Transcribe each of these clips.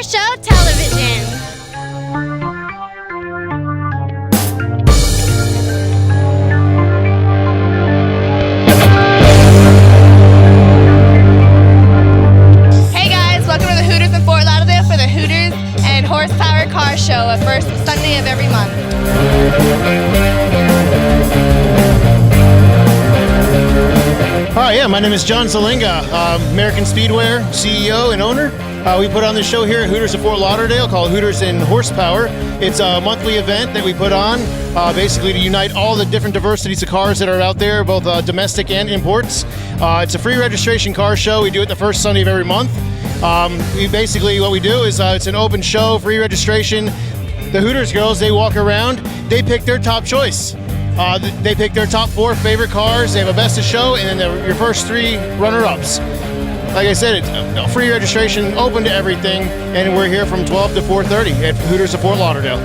Show Television. Hey guys, welcome to the Hooters in Fort Lauderdale for the Hooters and Horsepower Car Show, a first Sunday of every month. Hi, yeah, my name is John Zalinga, American Speedwear CEO and owner. We put on this show here at Hooters of Fort Lauderdale called Hooters in Horsepower. It's a monthly event that we put on basically to unite all the different diversities of cars that are out there, both domestic and imports. It's a free registration car show. We do it the first Sunday of every month. What we do is it's an open show, free registration. The Hooters girls, they walk around, they pick their top choice. They pick their top 4 favorite cars. They have a best of show, and then your first 3 runner-ups. Like I said, it's a free registration, open to everything, and we're here from 12 to 4:30 at Hooters of Fort Lauderdale.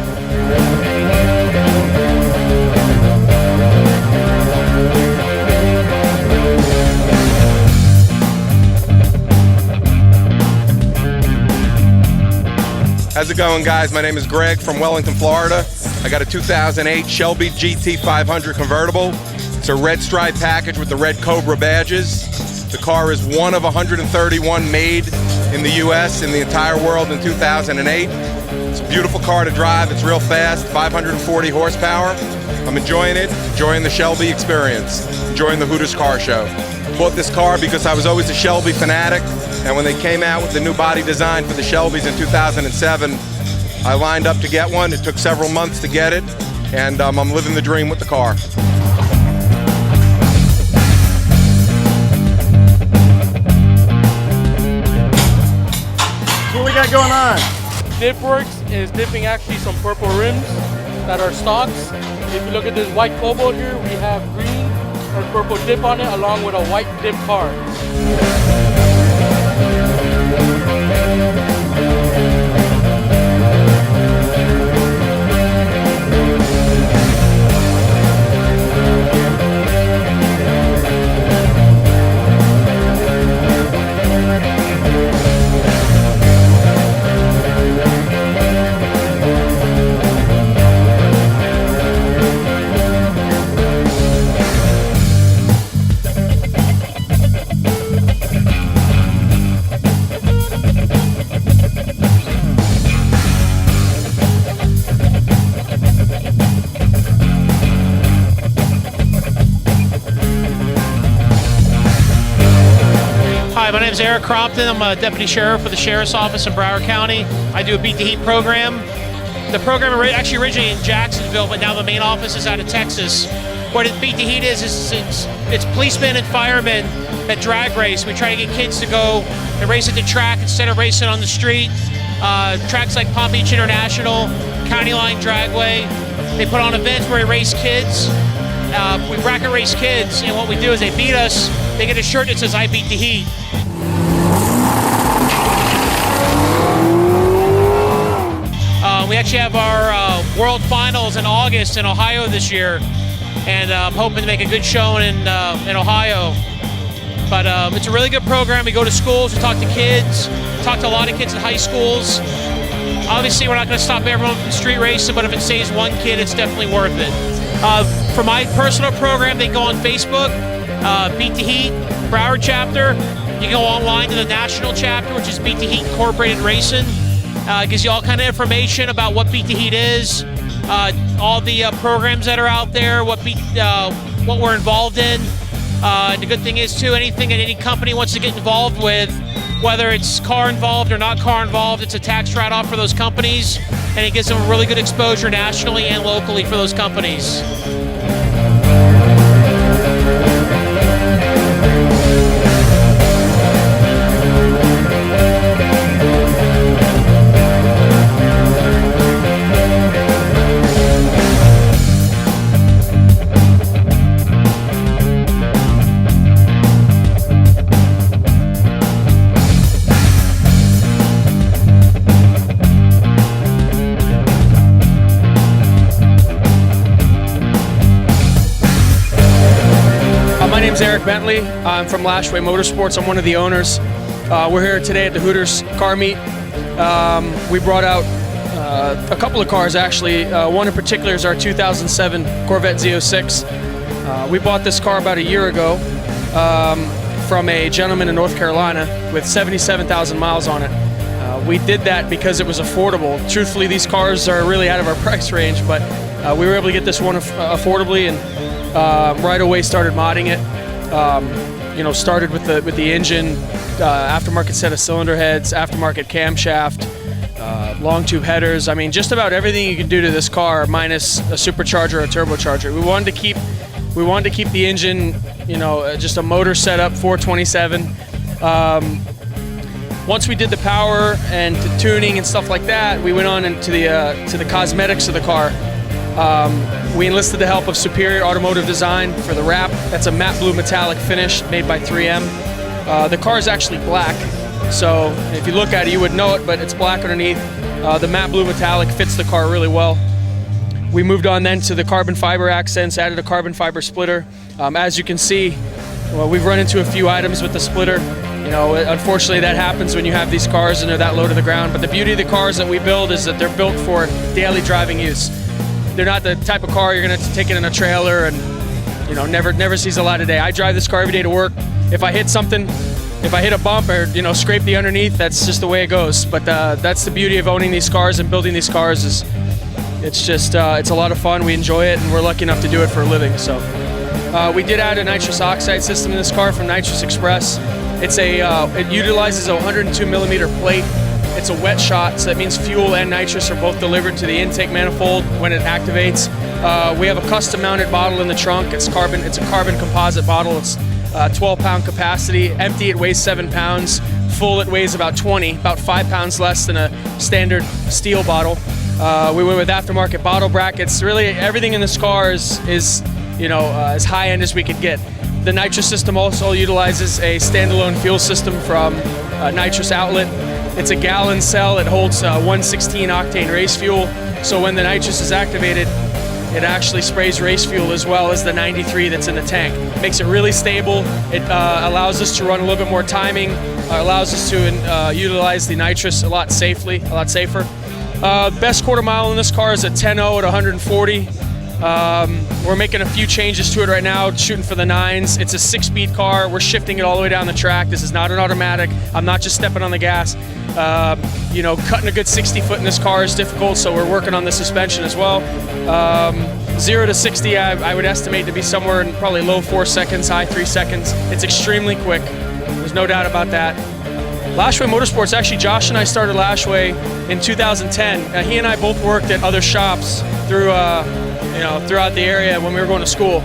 How's it going, guys? My name is Greg from Wellington, Florida. I got a 2008 Shelby GT 500 convertible. It's a red stripe package with the red Cobra badges. The car is one of 131 made in the US, in the entire world in 2008. It's a beautiful car to drive. It's real fast, 540 horsepower. I'm enjoying it, enjoying the Shelby experience, enjoying the Hooters car show. Bought this car because I was always a Shelby fanatic, and when they came out with the new body design for the Shelbys in 2007, I lined up to get one. It took several months to get it, and I'm living the dream with the car. What we got going on? DipWorks is dipping actually some purple rims that are stocks. If you look at this white Cobalt here, we have green or purple dip on it along with a white dip car. Hi, my name is Eric Crompton. I'm a deputy sheriff for the sheriff's office in Broward County. I do a Beat the Heat program. The program actually originated in Jacksonville, but now the main office is out of Texas. What Beat the Heat is it's policemen and firemen that drag race. We try to get kids to go and race at the track instead of racing on the street. Tracks like Palm Beach International, County Line Dragway. They put on events where we race kids. We bracket race kids, and what we do is they beat us. They get a shirt that says, "I beat the Heat." We actually have our World Finals in August in Ohio this year, and I'm hoping to make a good showing in Ohio. But it's a really good program. We go to schools, we talk to kids, talk to a lot of kids in high schools. Obviously, we're not going to stop everyone from street racing, but if it saves one kid, it's definitely worth it. For my personal program, they go on Facebook, Beat the Heat, Broward chapter. You can go online to the national chapter, which is Beat the Heat Incorporated Racing. It gives you all kind of information about what Beat the Heat is, all the programs that are out there, what we're involved in. And the good thing is, too, anything that any company wants to get involved with, whether it's car involved or not car involved, it's a tax write-off for those companies, and it gives them a really good exposure nationally and locally for those companies. My name's Eric Bentley. I'm from Lashley Motorsports. I'm one of the owners. We're here today at the Hooters car meet. we brought out a couple of cars actually. One in particular is our 2007 Corvette Z06. We bought this car about a year ago from a gentleman in North Carolina with 77,000 miles on it. We did that because it was affordable. Truthfully, these cars are really out of our price range, but we were able to get this one affordably, and right away started modding it. Started with the engine, aftermarket set of cylinder heads, aftermarket camshaft, long tube headers. I mean, just about everything you can do to this car, minus a supercharger or a turbocharger. We wanted to keep the engine, just a motor setup, 427. Once we did the power and the tuning and stuff like that, we went on into the cosmetics of the car. We enlisted the help of Superior Automotive Design for the wrap. That's a matte blue metallic finish made by 3M. The car is actually black, so if you look at it, you would know it, but it's black underneath. The matte blue metallic fits the car really well. We moved on then to the carbon fiber accents, added a carbon fiber splitter. As you can see, we've run into a few items with the splitter. Unfortunately that happens when you have these cars and they're that low to the ground, but the beauty of the cars that we build is that they're built for daily driving use. They're not the type of car you're gonna take it in a trailer and never sees a light of day. I drive this car every day to work. If I hit something, if I hit a bump or scrape the underneath, that's just the way it goes. But that's the beauty of owning these cars and building these cars, is it's a lot of fun. We enjoy it, and we're lucky enough to do it for a living. So we did add a nitrous oxide system in this car from Nitrous Express. It utilizes a 102 millimeter plate. It's a wet shot, so that means fuel and nitrous are both delivered to the intake manifold when it activates. We have a custom mounted bottle in the trunk. It's a carbon composite bottle. It's 12-pound capacity. Empty, it weighs 7 pounds. Full, it weighs about 20, about 5 pounds less than a standard steel bottle. We went with aftermarket bottle brackets. Really, everything in this car is as high end as we could get. The nitrous system also utilizes a standalone fuel system from Nitrous Outlet. It's a gallon cell. It holds 116 octane race fuel. So when the nitrous is activated, it actually sprays race fuel as well as the 93 that's in the tank. Makes it really stable. It allows us to run a little bit more timing. Allows us to utilize the nitrous a lot safer. Best quarter mile in this car is a 10.0 at 140. We're making a few changes to it right now, shooting for the 9s. It's a 6-speed car. We're shifting it all the way down the track. This is not an automatic. I'm not just stepping on the gas. Cutting a good 60 foot in this car is difficult, so we're working on the suspension as well. 0 to 60, I would estimate to be somewhere in probably low 4 seconds, high 3 seconds. It's extremely quick. There's no doubt about that. Lashley Motorsports, actually Josh and I started Lashley in 2010. He and I both worked at other shops throughout the area when we were going to school.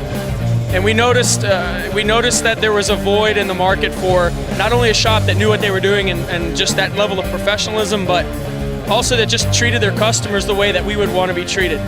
And we noticed that there was a void in the market for not only a shop that knew what they were doing and just that level of professionalism, but also that just treated their customers the way that we would want to be treated.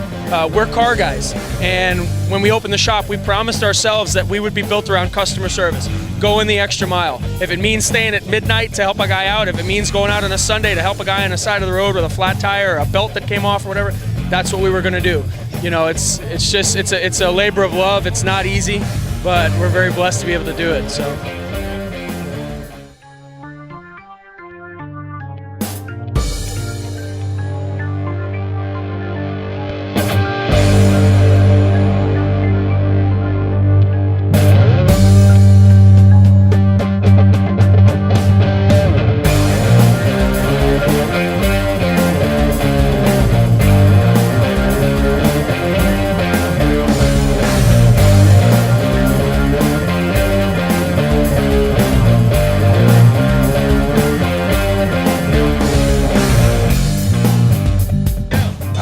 We're car guys, and when we opened the shop, we promised ourselves that we would be built around customer service, going the extra mile. If it means staying at midnight to help a guy out, if it means going out on a Sunday to help a guy on the side of the road with a flat tire or a belt that came off or whatever, that's what we were going to do. It's a labor of love. It's not easy, but we're very blessed to be able to do it. So.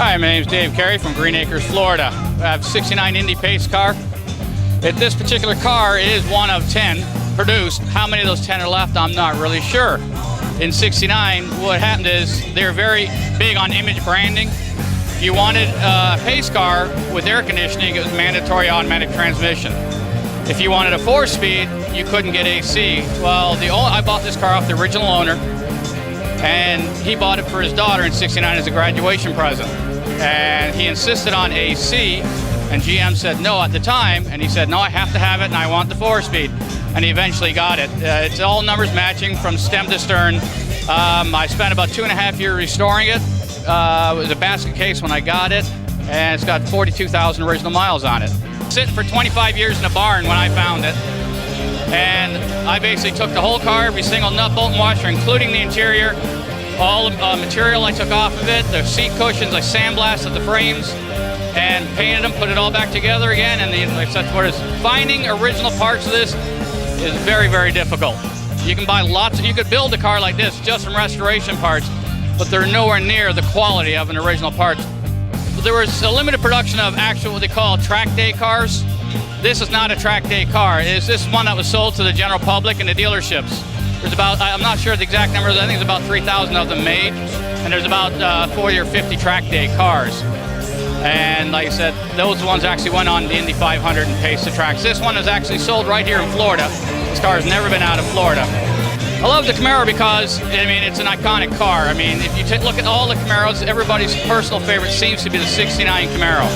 Hi, my name is Dave Carey from Green Acres, Florida. I have a 69 Indy pace car. This particular car is one of 10 produced. How many of those 10 are left, I'm not really sure. In 69, what happened is they're very big on image branding. If you wanted a pace car with air conditioning, it was mandatory automatic transmission. If you wanted a 4-speed, you couldn't get AC. Well, I bought this car off the original owner, and he bought it for his daughter in 69 as a graduation present. And he insisted on AC, and GM said no at the time, and he said, no, I have to have it, and I want the 4-speed. And he eventually got it. It's all numbers matching from stem to stern. I spent about 2.5 years restoring it. It was a basket case when I got it, and it's got 42,000 original miles on it. Sitting for 25 years in a barn when I found it, and I basically took the whole car, every single nut, bolt, and washer, including the interior, all the material I took off of it, the seat cushions, I sandblasted the frames, and painted them, put it all back together again, and finding original parts of this is very, very difficult. You can buy you could build a car like this just from restoration parts, but they're nowhere near the quality of an original part. There was a limited production of actual, what they call track day cars. This is not a track day car. It's this one that was sold to the general public and the dealerships. There's about, I'm not sure the exact numbers, I think there's about 3,000 of them made, and there's about 40 or 50 track day cars. And like I said, those ones actually went on the Indy 500 and paced the tracks. This one is actually sold right here in Florida. This car has never been out of Florida. I love the Camaro because, I mean, it's an iconic car. I mean, if you look at all the Camaros, everybody's personal favorite seems to be the '69 Camaro.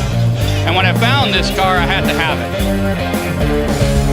And when I found this car, I had to have it.